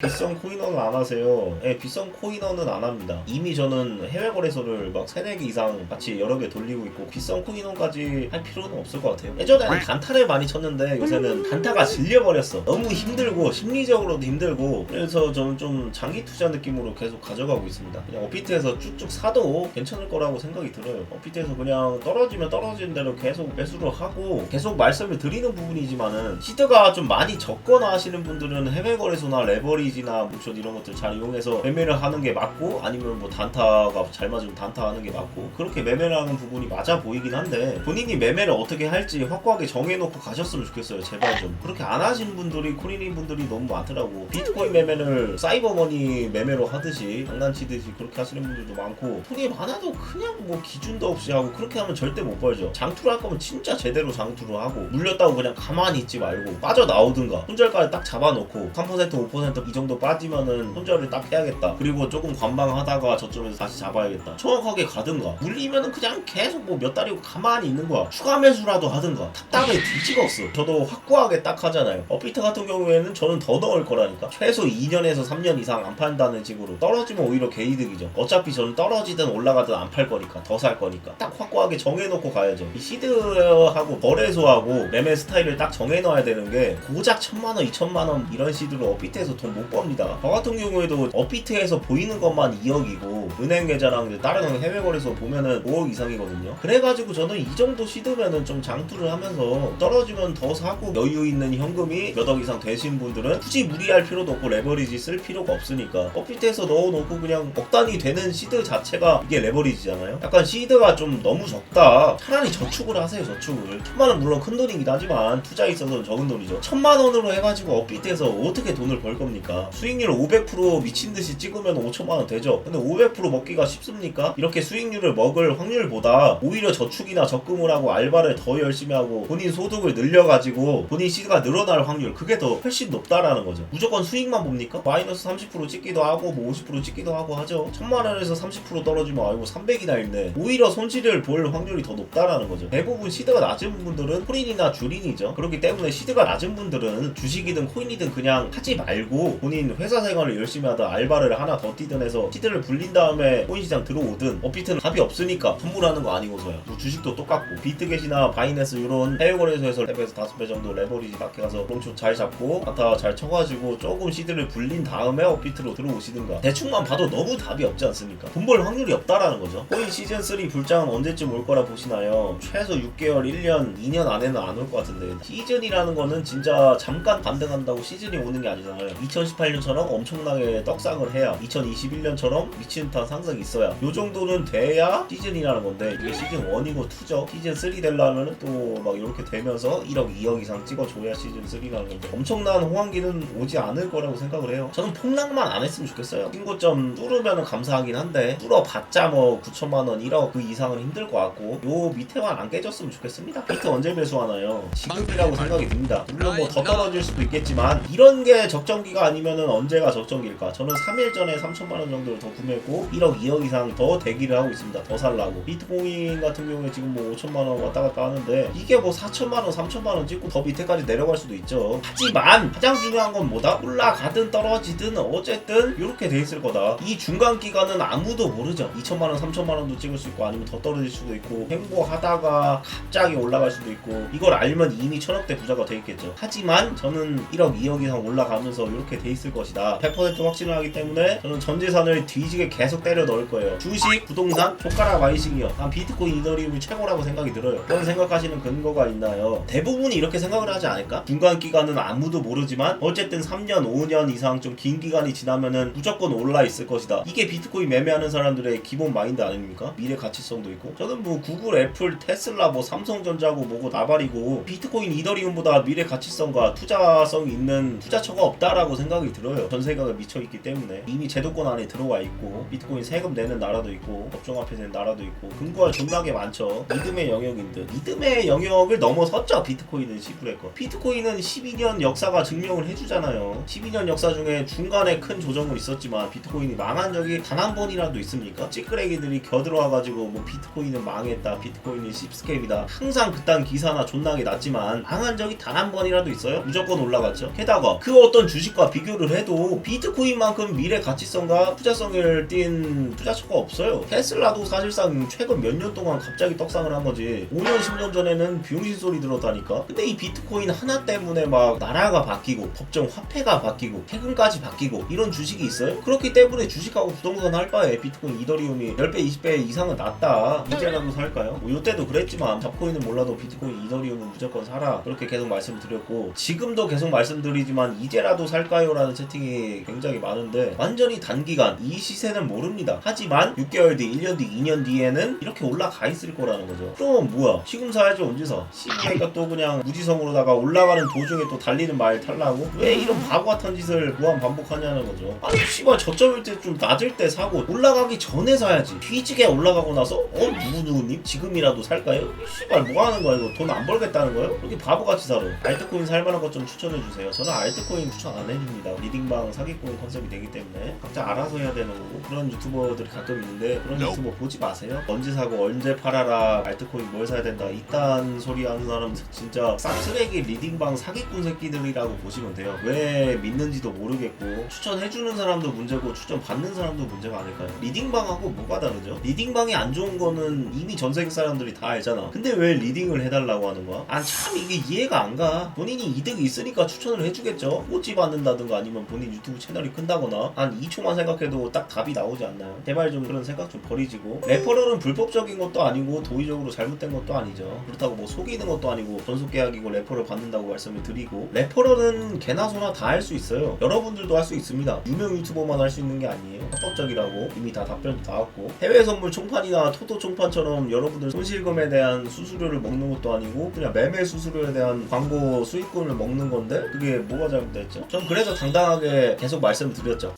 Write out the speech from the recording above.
빗성 코인원은 안 하세요. 예, 빗성 코인원은 안 합니다. 이미 저는 해외 거래소를 막 3-4개 이상 같이 여러 개 돌리고 있고 빗성 코인원까지 할 필요는 없을 것 같아요. 예전에는 단타를 많이 쳤는데 요새는 단타가 질려버렸어. 너무 힘들고 심리적으로도 힘들고, 그래서 저는 좀 장기 투자 느낌으로 계속 가져가고 있습니다. 그냥 업비트에서 쭉쭉 사도 괜찮을 거라고 생각이 들어요. 업비트에서 그냥 떨어지면 떨어지는 대로 계속 매수를 하고, 계속 말씀을 드리는 부분이지만은 시드가 좀 많이 적거나 하시는 분들은 해외 거래소나 레버리지나 모션 이런 것들 잘 이용해서 매매를 하는 게 맞고, 아니면 뭐 단타가 잘 맞으면 단타 하는 게 맞고, 그렇게 매매를 하는 부분이 맞아 보이긴 한데, 본인이 매매를 어떻게 할지 확고하게 정해놓고 가셨으면 좋겠어요. 제발 좀. 그렇게 안 하시는 분들이, 코리니 분들이 너무 많더라고. 비트코인 매매를 사이버머니 매매로 하듯이 장난치듯이 그렇게 하시는 분들도 많고, 돈이 많아도 그냥 뭐 기준도 없이 하고, 그렇게 하면 절대 못 벌죠. 장투를 할 거면 진짜 제대로 장투를 하고, 물렸다고 그냥 가만히 있지 말고 빠져나오든가, 손절가를 딱 잡아놓고 3% 5% 이 정도 빠지면은 손절을 딱 해야겠다, 그리고 조금 관망하다가 저점에서 다시 잡아야겠다, 정확하게 가든가, 물리면은 그냥 계속 뭐 몇 달이고 가만히 있는 거야. 추가 매수라도 하든가. 답답해 뒤지겠어. 저도 확고하게 딱 하잖아요. 업비트 같은 경우에는 저는 더 넣을 거라니까. 최소 2년에서 3년 이상 안 판다는 식으로. 떨어지면 오히려 개이득이죠. 어차피 저는 떨어지든 올라가든 안 팔 거니까, 더 살 거니까 딱 확고하게 정해놓고 가야죠. 이 시드하고 거래소하고 매매 스타일을 딱 정해놔야 되는 게, 고작 1,000만원 2,000만원 이런 시드로 업비트에서 돈 못 법니다. 저 같은 경우에도 업비트에서 보이는 것만 2억이고 은행 계좌랑 다른 해외 거래소 보면은 5억 이상이거든요. 그래가지고 저는 이 정도 시드면은 좀 장투를 하면서 떨어지면 더 사고, 여유 있는 현금이 몇 억 이상 되신 분들은 굳이 무리할 필요도 없고 레버리지 쓸 필요가 없으니까 업비트에서 넣어놓고 그냥 억 단위 되는 시드 자체가 이게 레버리지잖아요. 약간 시드가 좀 너무 적다, 차라리 저축을 하세요. 저축을. 1,000만원 물론 큰 돈이긴 하지만 투자에 있어서는 적은 돈이죠. 1,000만원으로 해가지고 업비트에서 어떻게 돈을 벌 겁니까? 수익률 500% 미친듯이 찍으면 5천만원 되죠. 근데 500% 먹기가 쉽습니까? 이렇게 수익률을 먹을 확률보다 오히려 저축이나 적금을 하고 알바를 더 열심히 하고 본인 소득을 늘려가지고 본인 시드가 늘어날 확률, 그게 더 훨씬 높다라는 거죠. 무조건 수익만 봅니까? 마이너스 30% 찍기도 하고 뭐 50% 찍기도 하고 하죠. 1,000만원에서 30% 떨어지면 아이고 300이나 있네. 오히려 손실을 볼 확률이 더 높다라는 거죠. 대부분 시드가 낮은 분들은 코인이나 주린이죠. 그렇기 때문에 시드가 낮은 분들은 주식이든 코인이든 그냥 하지 말고 본인 회사 생활을 열심히 하다 알바를 하나 더 뛰든 해서 시드를 불린 다음에 코인 시장 들어오든, 업비트는 답이 없으니까 선물하는 거 아니고서야. 뭐 주식도 똑같고, 비트겟이나 바이낸스 이런 해외 거래소에서 3배에서 5배 정도 레버리지 낮게 가서 롱숏 잘 잡고 단타 잘 쳐가지고 조금 시드를 불린 다음에 업비트로 들어오시든가. 대충만 봐도 너무 답이 없지 않습니까? 돈 벌 확률이 없다라는 거죠. 코인 시즌3 불장은 언제쯤 올 거라 보시나요? 최소 6개월, 1년, 2년 안에는 안 올 것 같은데, 시즌이라는 거는 진짜 잠깐 반등한다고 시즌이 오는 게 아니잖아요. 2018년처럼 엄청나게 떡상을 해야, 2021년처럼 미친 듯한 상승이 있어야, 요 정도는 돼야 시즌이라는 건데, 이게 시즌 1이고 2죠. 시즌 3 되려면 또 막 이렇게 되면서 1억 2억 이상 찍어줘야 시즌 3라는 건데, 엄청난 호황기는 오지 않을 거라고 생각을 해요. 저는 폭락만 안 했으면 좋겠어요. 신고점 뚫으면 감사하긴 한데, 뚫어봤자 뭐 9천만원 1억 그 이상은 힘들 것 같고, 요 밑에만 안 깨졌으면 좋겠습니다. 비트 언제 매수하나요? 지금이라고 생각이 듭니다. 물론 뭐 더 떨어질 수도 있겠지만, 이런 게 적정기가 아니면은 언제가 적정기일까? 저는 3일 전에 3천만원 정도를 더 구매했고 1억 2억 이상 더 대기를 하고 있습니다. 더 살라고. 비트코인 같은 경우에 지금 뭐 5천만원 왔다 갔다 하는데, 이게 뭐 4천만원 3천만원 찍고 더 밑에까지 내려갈 수도 있죠. 하지만 가장 중요한 건 뭐다? 올라가든 떨어지든 어쨌든 이렇게 돼 있을 거다. 이 중간 기간은 아무도 모르죠. 2천만원 3천만원도 찍을 수 있고, 아니면 더 떨어질 수도 있고, 행보하다가 갑자기 올라갈 수도 있고, 이걸 알면 이미 천억대 부자가 돼 있겠죠. 하지만 저는 1억 2억 이상 올라가면서 이렇게 돼 있을 것이다 100% 확신을 하기 때문에, 저는 전 재산을 뒤지게 계속 때려 넣을 거예요. 주식, 부동산, 족가락 와이싱이요. 난 비트코인, 이더리움이 최고라고 생각이 들어요. 그런 생각하시는 근거가 있나요? 대부분이 이렇게 생각을 하지 않을까? 중간 기간은 아무도 모르지만 어쨌든 3년 5년 이상 좀 긴 기간이 지나면은 무조건 올라 있을 것이다. 이게 비트코인 매매하는 사람들의 기본 마인드 아닙니까? 미래 가치성도 있고. 저는 뭐 구글, 애플, 테슬라, 뭐 삼성전자고 뭐고 나발이고, 비트코인, 이더리움보다 미래 가치성과 투자성이 있는 투자처가 없다라고 생각이 들어요. 전 세계가 미쳐있기 때문에. 이미 제도권 안에 들어와 있고, 비트코인 세금 내는 나라도 있고, 법정 앞에 내는 나라도 있고, 근거가 존나게 많죠. 믿음의 영역인 듯. 믿음의 영역을 넘어섰죠. 비트코인은 시브레커. 비트코인은 12년 역사가 증명을 해주잖아요. 12년 역사 중에 중간에 큰 조정은 있었지만 비트코인이 망한 적이 단 한 번이라도 있습니까? 찌끄레기들이 겨들어와가지고 뭐 비트코인은 망했다, 비트코인은 씹스캡이다, 항상 그딴 기사나 존나게 났지만 망한 적이 단 한 번이라도 있어요? 무조건 올라갔죠. 게다가 그 어떤 주식과 비교 비교를 해도 비트코인만큼 미래 가치성과 투자성을 띈 투자처가 없어요. 테슬라도 사실상 최근 몇 년 동안 갑자기 떡상을 한 거지. 5년 10년 전에는 비용신 소리 들었다니까. 근데 이 비트코인 하나 때문에 막 나라가 바뀌고 법정 화폐가 바뀌고 세금까지 바뀌고 이런 주식이 있어요? 그렇기 때문에 주식하고 부동산 할 바에 비트코인 이더리움이 10배 20배 이상은 낫다. 이제라도 살까요? 뭐 이때도 그랬지만 잡코인은 몰라도 비트코인 이더리움은 무조건 사라, 그렇게 계속 말씀드렸고, 지금도 계속 말씀드리지만 이제라도 살까요? 라는 채팅이 굉장히 많은데 완전히 단기간 이 시세는 모릅니다. 하지만 6개월 뒤 1년 뒤 2년 뒤에는 이렇게 올라가 있을 거라는 거죠. 그럼 뭐야, 지금 사야지 언제 사? 시그니까 또 그냥 무지성으로다가 올라가는 도중에 또 달리는 말 탈라고? 왜 이런 바보 같은 짓을 무한 반복하냐는 거죠. 아니 씨발 저점일 때 좀 낮을 때 사고 올라가기 전에 사야지. 뒤지게 올라가고 나서 누구님 지금이라도 살까요? 씨발 뭐 하는 거야 이거? 돈 안 벌겠다는 거예요? 이렇게 바보같이 사러. 알트코인 살만한 것 좀 추천해주세요. 저는 알트코인 추천 안 해줍니다. 리딩방 사기꾼 컨셉이 되기 때문에 각자 알아서 해야 되는 거고, 그런 유튜버들이 가끔 있는데 그런 유튜버 보지 마세요. 언제 사고 언제 팔아라, 알트코인 뭘 사야 된다 이딴 소리 하는 사람 진짜 싹쓰레기 리딩방 사기꾼 새끼들이라고 보시면 돼요. 왜 믿는지도 모르겠고, 추천해주는 사람도 문제고 추천 받는 사람도 문제가 아닐까요? 리딩방하고 뭐가 다르죠? 리딩방이 안 좋은 거는 이미 전 세계 사람들이 다 알잖아. 근데 왜 리딩을 해달라고 하는 거야? 아 참 이게 이해가 안 가. 본인이 이득이 있으니까 추천을 해주겠죠. 꼬치 받는다든가 아니면 본인 유튜브 채널이 큰다거나 한 2초만 생각해도 딱 답이 나오지 않나요? 제발 좀 그런 생각 좀 버리시고, 레퍼럴은 불법적인 것도 아니고 도의적으로 잘못된 것도 아니죠. 그렇다고 뭐 속이는 것도 아니고 전속계약이고 레퍼럴 받는다고 말씀을 드리고, 레퍼럴은 개나 소나 다 할 수 있어요. 여러분들도 할 수 있습니다. 유명 유튜버만 할 수 있는 게 아니에요. 합법적이라고 이미 다 답변도 나왔고, 해외 선물 총판이나 토토 총판처럼 여러분들 손실금에 대한 수수료를 먹는 것도 아니고 그냥 매매 수수료에 대한 광고 수익금을 먹는 건데 그게 뭐가 잘못됐죠? 전 그래서 당당하게 계속 말씀드렸죠.